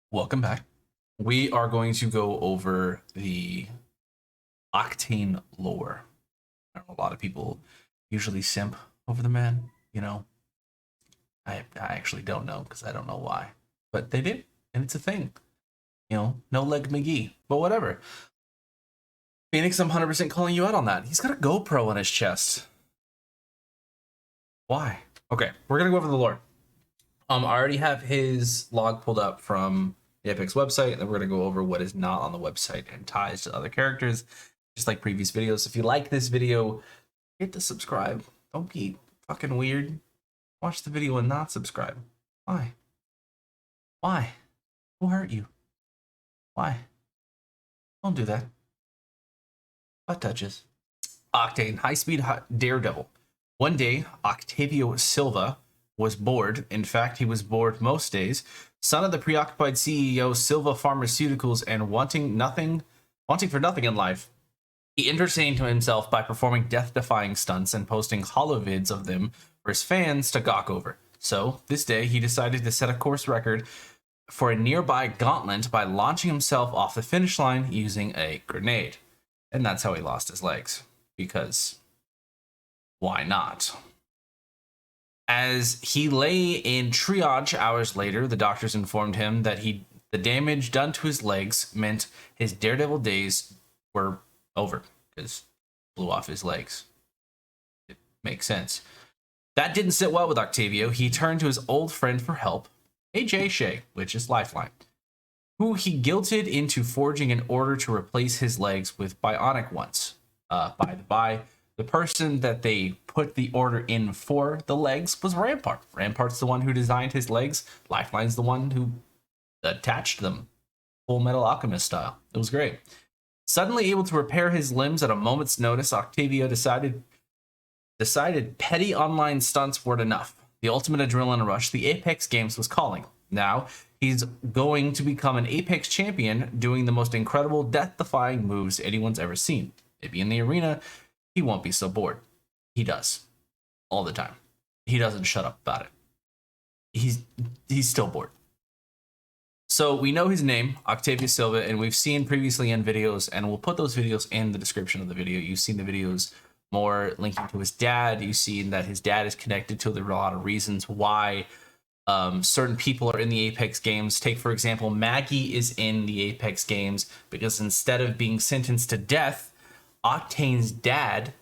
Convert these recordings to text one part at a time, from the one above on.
Welcome back. We are going to go over the Octane lore. I know a lot of people usually simp over the man. I actually don't know because I don't know why, but they do, and it's a thing. No leg McGee, but whatever. Phoenix, I'm 100% calling you out on that. He's got a GoPro on his chest. Why? Okay, we're gonna go over the lore. I already have his log pulled up from the Apex website, and then we're gonna go over what is not on the website and ties to other characters, just like previous videos. If you like this video, hit the subscribe. Don't be fucking weird. Watch the video and not subscribe. Why? Why? Who hurt you? Why? Don't do that. Butt touches. Octane, high-speed daredevil. One day, Octavio Silva was bored. In fact, he was bored most days. Son of the preoccupied CEO, Silva Pharmaceuticals, and wanting for nothing in life, he entertained himself by performing death-defying stunts and posting holovids of them for his fans to gawk over. So, this day, he decided to set a course record for a nearby gauntlet by launching himself off the finish line using a grenade. And that's how he lost his legs. Because why not? As he lay in triage hours later, the doctors informed him that the damage done to his legs meant his daredevil days were over because blew off his legs. It makes sense. That didn't sit well with Octavio. He turned to his old friend for help, AJ Shea, which is Lifeline, who he guilted into forging an order to replace his legs with bionic ones. By the by, the person that they put the order in for the legs was Rampart. Rampart's the one who designed his legs. Lifeline's the one who attached them. Full Metal Alchemist style. It was great. Suddenly able to repair his limbs at a moment's notice, Octavio decided petty online stunts weren't enough. The ultimate adrenaline rush, the Apex Games, was calling. Now, he's going to become an Apex champion doing the most incredible death-defying moves anyone's ever seen. Maybe in the arena, he won't be so bored. He does. All the time. He doesn't shut up about it. He's still bored. So we know his name, Octavio Silva, and we've seen previously in videos, and we'll put those videos in the description of the video. You've seen the videos more linking to his dad. You've seen that his dad is connected to. There are a lot of reasons why certain people are in the Apex Games. Take, for example, Maggie is in the Apex Games because instead of being sentenced to death, Octane's dad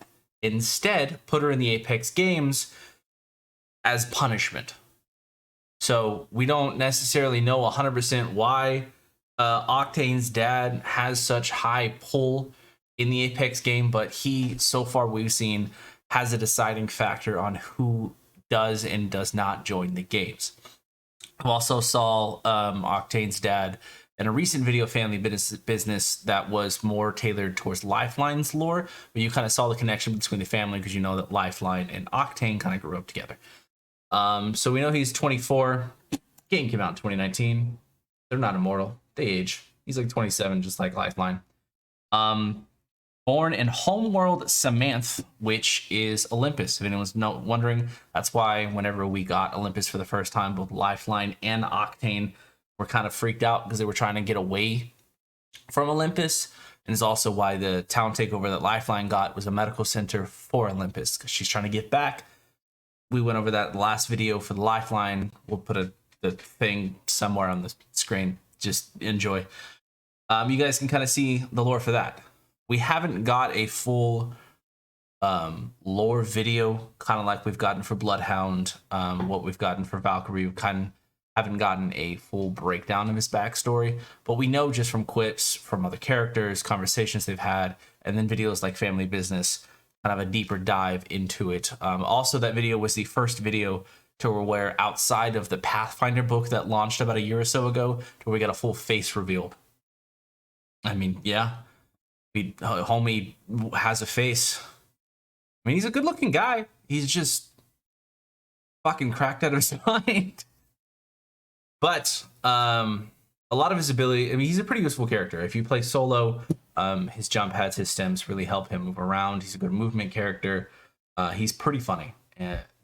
instead put her in the Apex Games as punishment. So we don't necessarily know 100% why Octane's dad has such high pull in the Apex game, but he, so far we've seen, has a deciding factor on who does and does not join the games. I also saw Octane's dad in a recent video, Family Business, that was more tailored towards Lifeline's lore, but you kind of saw the connection between the family because you know that Lifeline and Octane kind of grew up together. So we know he's 24. Game came out in 2019. They're not immortal. They age. He's like 27, just like Lifeline. Born in homeworld Samanth, which is Olympus. If anyone's wondering, that's why whenever we got Olympus for the first time, both Lifeline and Octane were kind of freaked out because they were trying to get away from Olympus. And it's also why the town takeover that Lifeline got was a medical center for Olympus because she's trying to get back. We went over that last video for the Lifeline. We'll put the thing somewhere on the screen. Just enjoy. You guys can kind of see the lore for that. We haven't got a full lore video, kind of like we've gotten for Bloodhound, what we've gotten for Valkyrie. We kind of haven't gotten a full breakdown of his backstory, but we know just from clips from other characters, conversations they've had, and then videos like Family Business, kind of a deeper dive into it. Also, that video was the first video to where outside of the Pathfinder book that launched about a year or so ago, to where we got a full face reveal. I mean, yeah. Homie has a face. I mean, he's a good-looking guy. He's just fucking cracked out of his mind. But a lot of his ability, I mean, he's a pretty useful character. If you play solo, his jump pads, his stems really help him move around. He's a good movement character. He's pretty funny.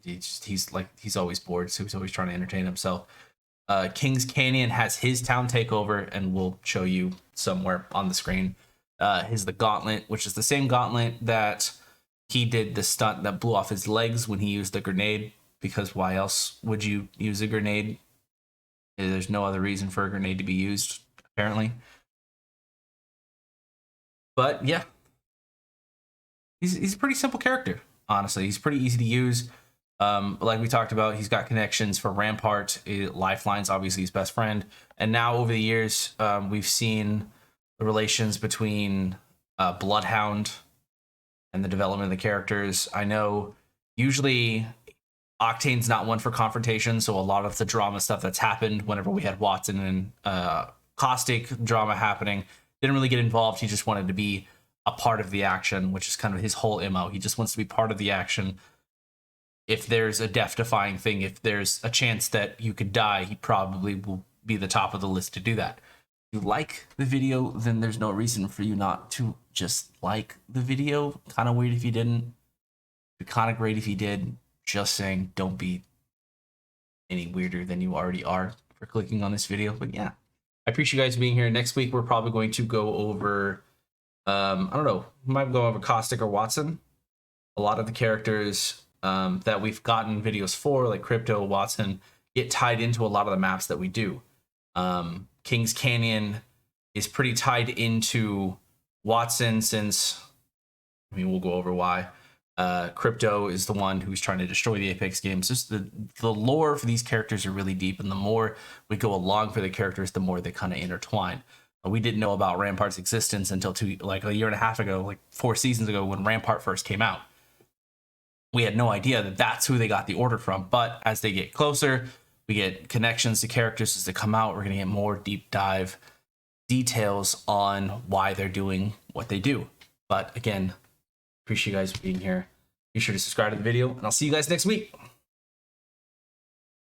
He's always bored, so he's always trying to entertain himself. Kings Canyon has his town takeover, and we'll show you somewhere on the screen. His the Gauntlet, which is the same gauntlet that he did the stunt that blew off his legs when he used the grenade, because why else would you use a grenade? There's no other reason for a grenade to be used, apparently. But yeah, he's a pretty simple character, honestly. He's pretty easy to use. Like we talked about, he's got connections for Rampart. Lifeline's obviously his best friend. And now over the years, we've seen the relations between Bloodhound and the development of the characters. I know usually Octane's not one for confrontation, so a lot of the drama stuff that's happened whenever we had Watson and Caustic drama happening didn't really get involved. He just wanted to be a part of the action, which is kind of his whole MO. He just wants to be part of the action. If there's a death-defying thing, if there's a chance that you could die, he probably will be the top of the list to do that. If you like the video, then there's no reason for you not to just like the video. Kind of weird if you didn't. It'd be kind of great if you did. Just saying, don't be any weirder than you already are for clicking on this video. But yeah, I appreciate you guys being here. Next week, we're probably going to go over, I don't know, we might go over Caustic or Watson. A lot of the characters that we've gotten videos for, like Crypto, Watson, get tied into a lot of the maps that we do. Kings Canyon is pretty tied into Watson since, I mean, we'll go over why. Crypto is the one who's trying to destroy the Apex games. Just the lore for these characters are really deep, and the more we go along for the characters, the more they kind of intertwine. We didn't know about Rampart's existence until like a year and a half ago, like 4 seasons ago, when Rampart first came out. We had no idea that that's who they got the order from. But as they get closer, we get connections to characters as they come out. We're going to get more deep dive details on why they're doing what they do. But again, appreciate you guys being here. Be sure to subscribe to the video, and I'll see you guys next week.